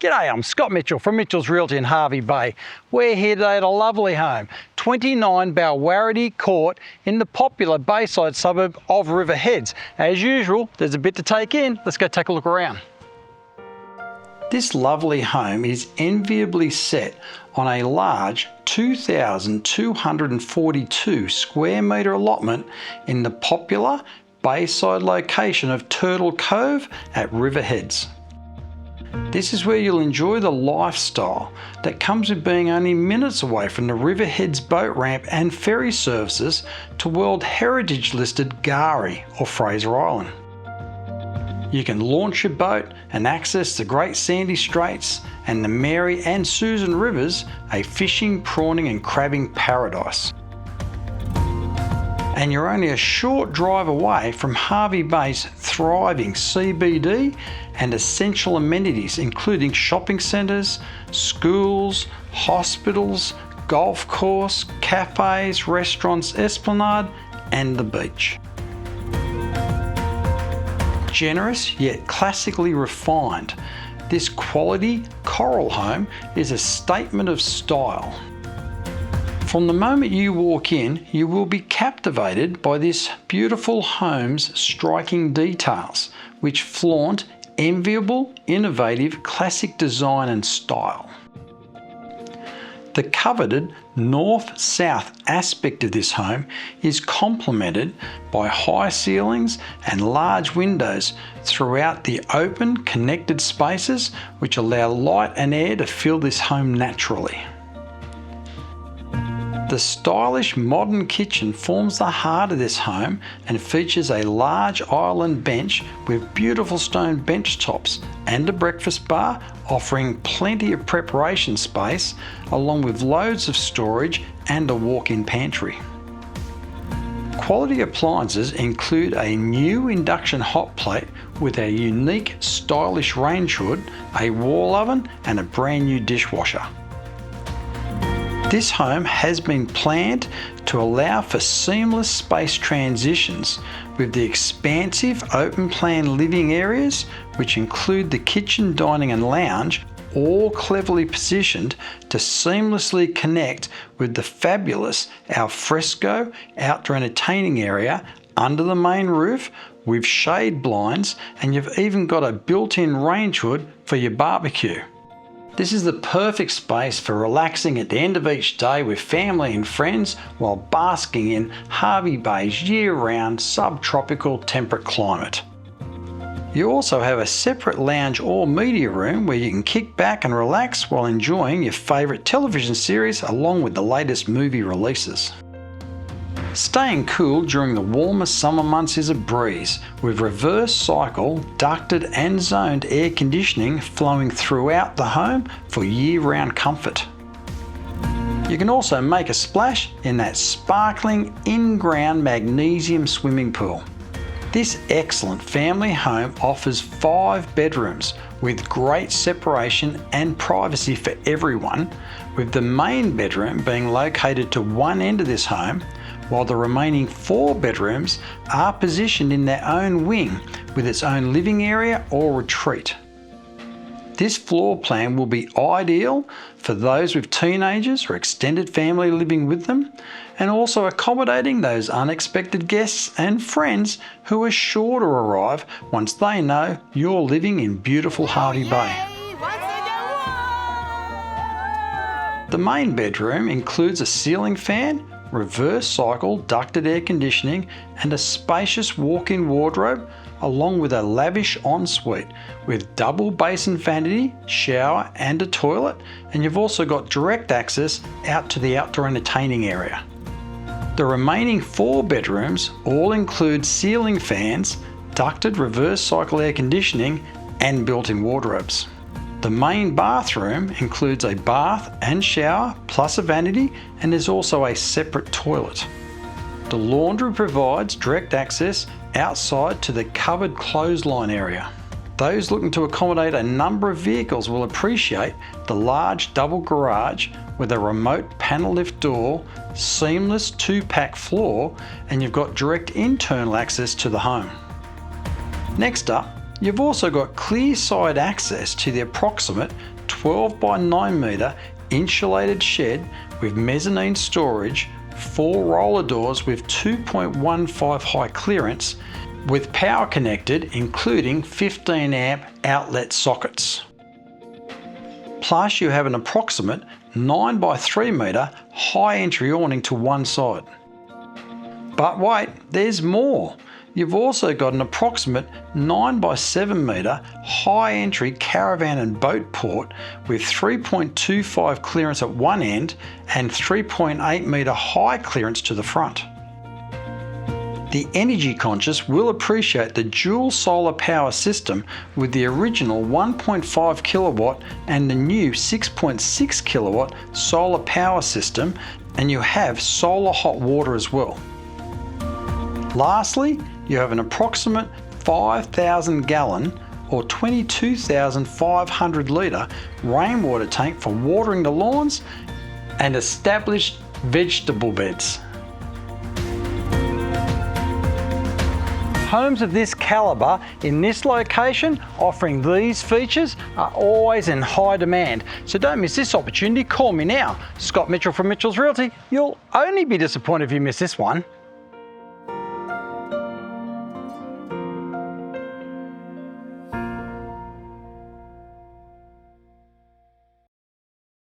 G'day, I'm Scott Mitchell from Mitchell's Realty in Hervey Bay. We're here today at a lovely home, 29 Balwarity Court in the popular Bayside suburb of River Heads. As usual, there's a bit to take in. Let's go take a look around. This lovely home is enviably set on a large 2,242 square metre allotment in the popular Bayside location of Turtle Cove at River Heads. This is where you'll enjoy the lifestyle that comes with being only minutes away from the River Heads boat ramp and ferry services to World Heritage listed K'gari or Fraser Island. You can launch your boat and access the Great Sandy Straits and the Mary and Susan Rivers, a fishing, prawning and crabbing paradise. And you're only a short drive away from Hervey Bay's thriving CBD and essential amenities including shopping centres, schools, hospitals, golf course, cafes, restaurants, esplanade and the beach. Generous yet classically refined, this quality coral home is a statement of style. From the moment you walk in, you will be captivated by this beautiful home's striking details, which flaunt enviable, innovative, classic design and style. The coveted north-south aspect of this home is complemented by high ceilings and large windows throughout the open, connected spaces which allow light and air to fill this home naturally. The stylish modern kitchen forms the heart of this home and features a large island bench with beautiful stone bench tops and a breakfast bar offering plenty of preparation space along with loads of storage and a walk-in pantry. Quality appliances include a new induction hot plate with a unique stylish range hood, a wall oven and a brand new dishwasher. This home has been planned to allow for seamless space transitions with the expansive open plan living areas which include the kitchen, dining and lounge all cleverly positioned to seamlessly connect with the fabulous alfresco outdoor entertaining area under the main roof with shade blinds, and you've even got a built-in range hood for your barbecue. This is the perfect space for relaxing at the end of each day with family and friends while basking in Hervey Bay's year-round subtropical temperate climate. You also have a separate lounge or media room where you can kick back and relax while enjoying your favourite television series along with the latest movie releases. Staying cool during the warmer summer months is a breeze, with reverse cycle, ducted and zoned air conditioning flowing throughout the home for year-round comfort. You can also make a splash in that sparkling in-ground magnesium swimming pool. This excellent family home offers 5 bedrooms with great separation and privacy for everyone, with the main bedroom being located to one end of this home, while the remaining 4 bedrooms are positioned in their own wing with its own living area or retreat. This floor plan will be ideal for those with teenagers or extended family living with them, and also accommodating those unexpected guests and friends who are sure to arrive once they know you're living in beautiful Hervey Bay. The main bedroom includes a ceiling fan, reverse cycle ducted air conditioning and a spacious walk-in wardrobe along with a lavish ensuite with double basin vanity, shower and a toilet, and you've also got direct access out to the outdoor entertaining area. The remaining 4 bedrooms all include ceiling fans, ducted reverse cycle air conditioning and built-in wardrobes. The main bathroom includes a bath and shower plus a vanity, and there's also a separate toilet. The laundry provides direct access outside to the covered clothesline area. Those looking to accommodate a number of vehicles will appreciate the large double garage with a remote panel lift door, seamless 2-pack floor, and you've got direct internal access to the home. Next up, You've also got clear side access to the approximate 12 by 9 metre insulated shed with mezzanine storage, 4 roller doors with 2.15 high clearance, with power connected including 15 amp outlet sockets. Plus you have an approximate 9 by 3 metre high entry awning to one side. But wait, there's more. You've also got an approximate 9 by 7 metre high entry caravan and boat port with 3.25 clearance at one end and 3.8 metre high clearance to the front. The energy conscious will appreciate the dual solar power system with the original 1.5 kilowatt and the new 6.6 kilowatt solar power system, and you have solar hot water as well. Lastly, you have an approximate 5,000 gallon or 22,500 litre rainwater tank for watering the lawns and established vegetable beds. Homes of this calibre in this location offering these features are always in high demand, so don't miss this opportunity. Call me now. Scott Mitchell from Mitchell's Realty. You'll only be disappointed if you miss this one.